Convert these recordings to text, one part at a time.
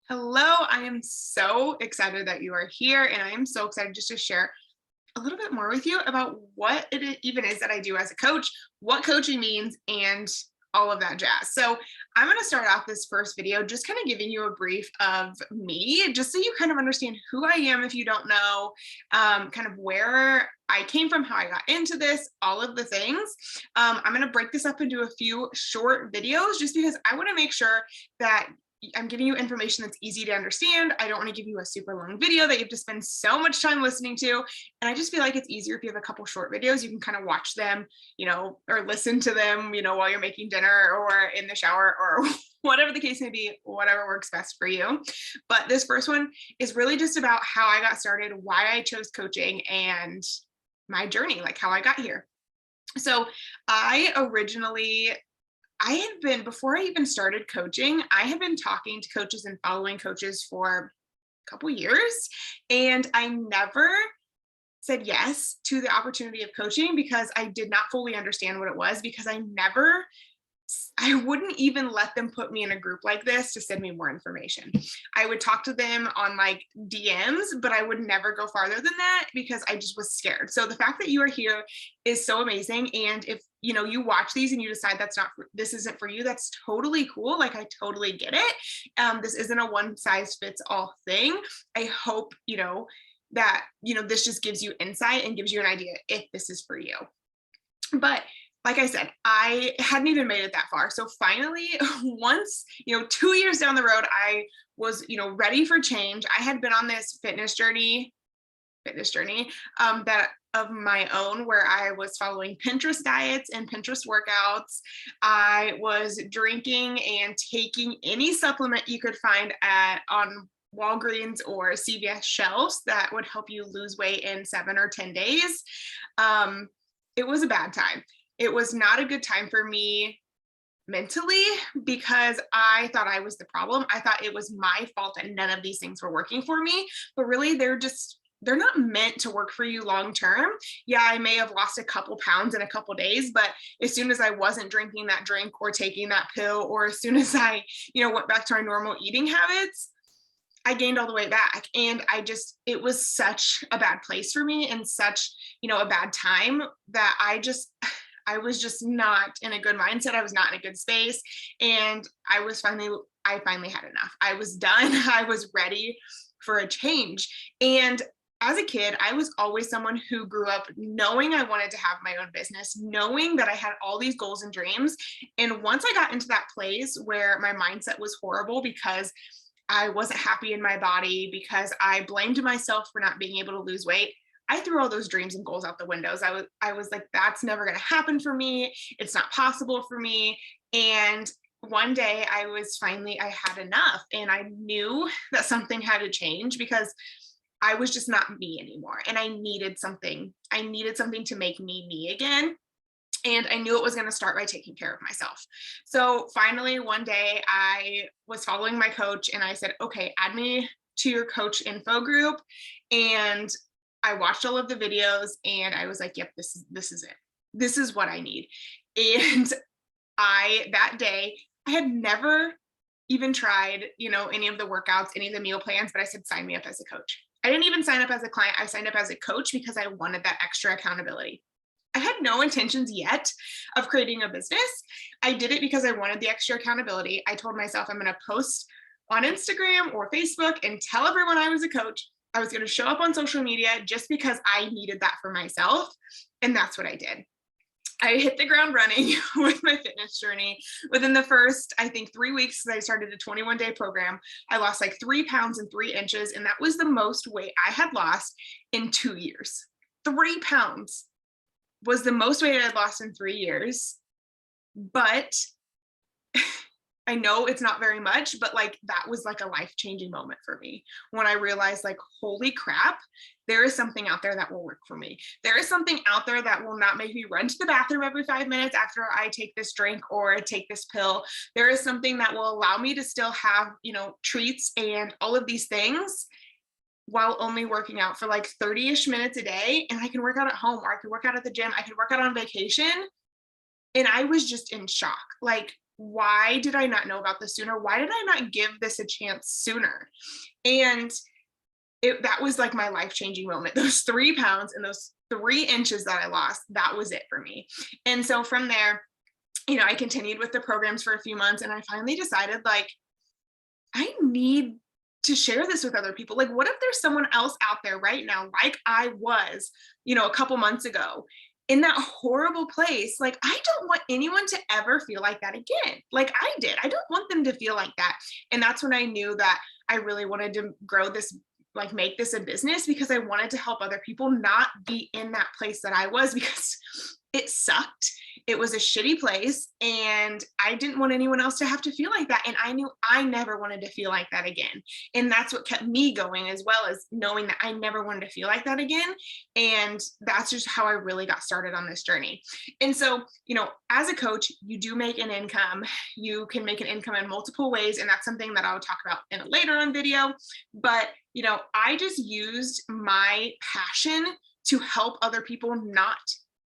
Hello, I am so excited that you are here, and I am so excited just to share a little bit more with you about what even is that I do as a coach, what coaching means, and all of that jazz. So, I'm going to start off this first video just kind of giving you a brief of me, just so you kind of understand who I am if you don't know, kind of where I came from, how I got into this, all of the things. I'm going to break this up into a few short videos just because I want to make sure that I'm giving you information that's easy to understand. I don't want to give you a super long video that you have to spend so much time listening to. And I just feel like it's easier if you have a couple short videos, you can kind of watch them, or listen to them, while you're making dinner or in the shower or whatever the case may be, whatever works best for you. But this first one is really just about how I got started, why I chose coaching, and my journey, like how I got here. So I had been, before I even started coaching, I had been talking to coaches and following coaches for a couple years, and I never said yes to the opportunity of coaching because I did not fully understand what it was, because I wouldn't even let them put me in a group like this to send me more information. I would talk to them on like DMs, but I would never go farther than that because I just was scared. So the fact that you are here is so amazing. And if you watch these and you decide this isn't for you, that's totally cool. Like, I totally get it. This isn't a one size fits all thing. I hope that this just gives you insight and gives you an idea if this is for you. But like I said, I hadn't even made it that far. So finally, once, 2 years down the road, I was, ready for change. I had been on this fitness journey that of my own, where I was following Pinterest diets and Pinterest workouts. I was drinking and taking any supplement you could find on Walgreens or CVS shelves that would help you lose weight in 7 or 10 days. It was a bad time. It was not a good time for me mentally because I thought I was the problem. I thought it was my fault that none of these things were working for me, but really they're not meant to work for you long term. Yeah, I may have lost a couple pounds in a couple days, but as soon as I wasn't drinking that drink or taking that pill, or as soon as I, went back to my normal eating habits, I gained all the way back. And it was such a bad place for me and such, a bad time that I was just not in a good mindset. I was not in a good space. And I finally had enough. I was done. I was ready for a change. And as a kid, I was always someone who grew up knowing I wanted to have my own business, knowing that I had all these goals and dreams. And once I got into that place where my mindset was horrible because I wasn't happy in my body, because I blamed myself for not being able to lose weight, I threw all those dreams and goals out the windows. I was like, that's never going to happen for me. It's not possible for me. And one day I had enough, and I knew that something had to change because I was just not me anymore. And I needed something. I needed something to make me again. And I knew it was going to start by taking care of myself. So finally, one day I was following my coach and I said, okay, add me to your coach info group. And I watched all of the videos and I was like, yep, this is it. This is what I need. And that day, I had never even tried, any of the workouts, any of the meal plans, but I said, sign me up as a coach. I didn't even sign up as a client. I signed up as a coach because I wanted that extra accountability. I had no intentions yet of creating a business. I did it because I wanted the extra accountability. I told myself I'm going to post on Instagram or Facebook and tell everyone I was a coach. I was going to show up on social media just because I needed that for myself. And that's what I did. I hit the ground running with my fitness journey. Within the first, I think, 3 weeks, I started a 21-day program. I lost like 3 pounds and 3 inches. And that was the most weight I had lost in 2 years. 3 pounds was the most weight I'd lost in 3 years. But I know it's not very much, but like that was like a life-changing moment for me when I realized, like, holy crap, there is something out there that will work for me. There is something out there that will not make me run to the bathroom every 5 minutes after I take this drink or take this pill. There is something that will allow me to still have, treats and all of these things while only working out for like 30-ish minutes a day. And I can work out at home, or I can work out at the gym. I can work out on vacation. And I was just in shock. Like, why did I not know about this sooner? Why did I not give this a chance sooner? And that was like my life-changing moment. Those 3 pounds and those 3 inches that I lost, that was it for me. And so from there, I continued with the programs for a few months, and I finally decided, like, I need to share this with other people. Like, what if there's someone else out there right now, like I was, a couple months ago, in that horrible place? Like, I don't want anyone to ever feel like that again. Like I did. I don't want them to feel like that. And that's when I knew that I really wanted to grow this, like make this a business, because I wanted to help other people not be in that place that I was, because it sucked. It was a shitty place, and I didn't want anyone else to have to feel like that. And I knew I never wanted to feel like that again. And that's what kept me going, as well as knowing that I never wanted to feel like that again. And that's just how I really got started on this journey. And so, as a coach, you do make an income. You can make an income in multiple ways. And that's something that I'll talk about in a later on video. But, I just used my passion to help other people not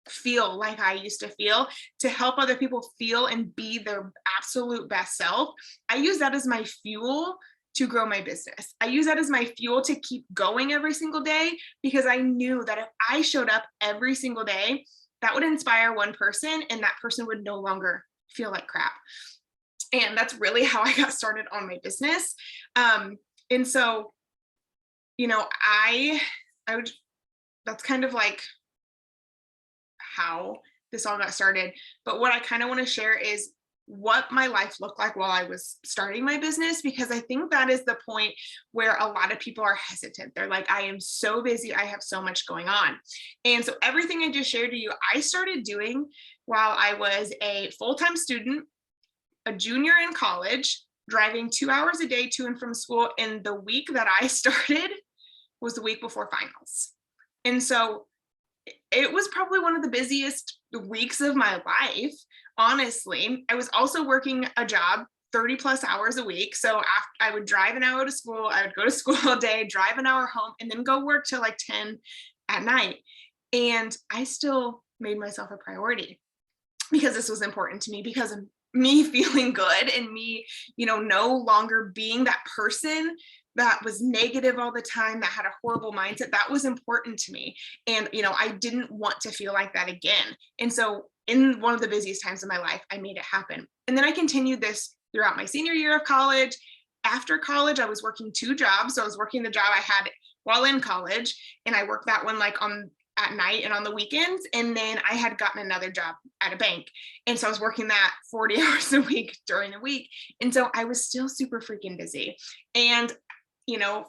feel like I used to feel, to help other people feel and be their absolute best self. I use that as my fuel to grow my business. I use that as my fuel to keep going every single day, because I knew that if I showed up every single day, that would inspire one person, and that person would no longer feel like crap. And that's really how I got started on my business. And so, I would, that's kind of like how this all got started. But what I kind of want to share is what my life looked like while I was starting my business, because I think that is the point where a lot of people are hesitant. They're like, I am so busy, I have so much going on. And so everything I just shared to you, I started doing while I was a full-time student, a junior in college, driving 2 hours a day to and from school. And the week that I started was the week before finals. And so it was probably one of the busiest weeks of my life, honestly. I was also working a job 30 plus hours a week. So after, I would drive an hour to school, I would go to school all day, drive an hour home, and then go work till like 10 at night. And I still made myself a priority, because this was important to me, because of me feeling good, and me, no longer being that person that was negative all the time, that had a horrible mindset. That was important to me. And, I didn't want to feel like that again. And so in one of the busiest times of my life, I made it happen. And then I continued this throughout my senior year of college. After college, I was working 2 jobs. So I was working the job I had while in college, and I worked that one like at night and on the weekends. And then I had gotten another job at a bank. And so I was working that 40 hours a week during the week. And so I was still super freaking busy. And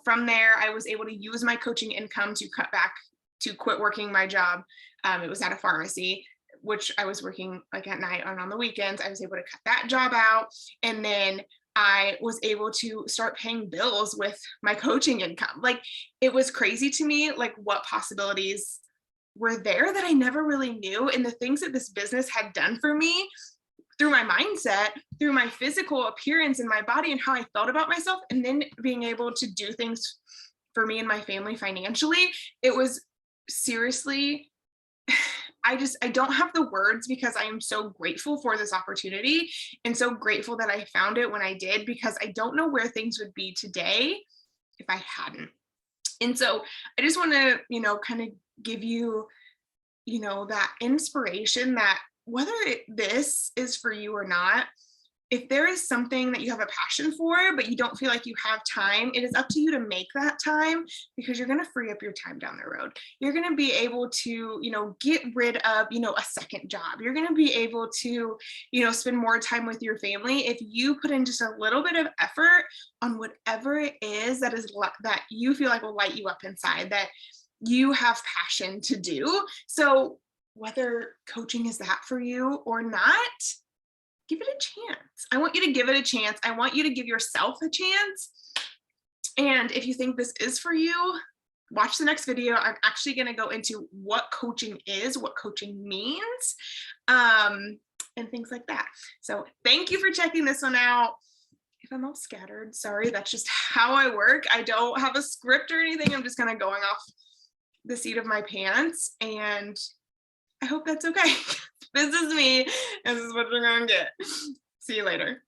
from there, I was able to use my coaching income to quit working my job. It was at a pharmacy, which I was working like at night and on the weekends. I was able to cut that job out. And then I was able to start paying bills with my coaching income. Like, it was crazy to me, like what possibilities were there that I never really knew. And the things that this business had done for me, through my mindset, through my physical appearance and my body and how I felt about myself, and then being able to do things for me and my family financially, it was seriously, I don't have the words, because I am so grateful for this opportunity, and so grateful that I found it when I did, because I don't know where things would be today if I hadn't. And so I just want to, kind of give you, that inspiration, that whether this is for you or not, if there is something that you have a passion for, but you don't feel like you have time, it is up to you to make that time, because you're going to free up your time down the road. You're going to be able to, get rid of, a second job. You're going to be able to, spend more time with your family if you put in just a little bit of effort on whatever it is that you feel like will light you up inside, that you have passion to do. So whether coaching is that for you or not, give it a chance. I want you to give it a chance. I want you to give yourself a chance. And if you think this is for you, watch the next video. I'm actually going to go into what coaching is, what coaching means, and things like that. So thank you for checking this one out. If I'm all scattered, sorry, that's just how I work. I don't have a script or anything. I'm just kind of going off the seat of my pants, and I hope that's okay. This is me, and this is what you're gonna get. See you later.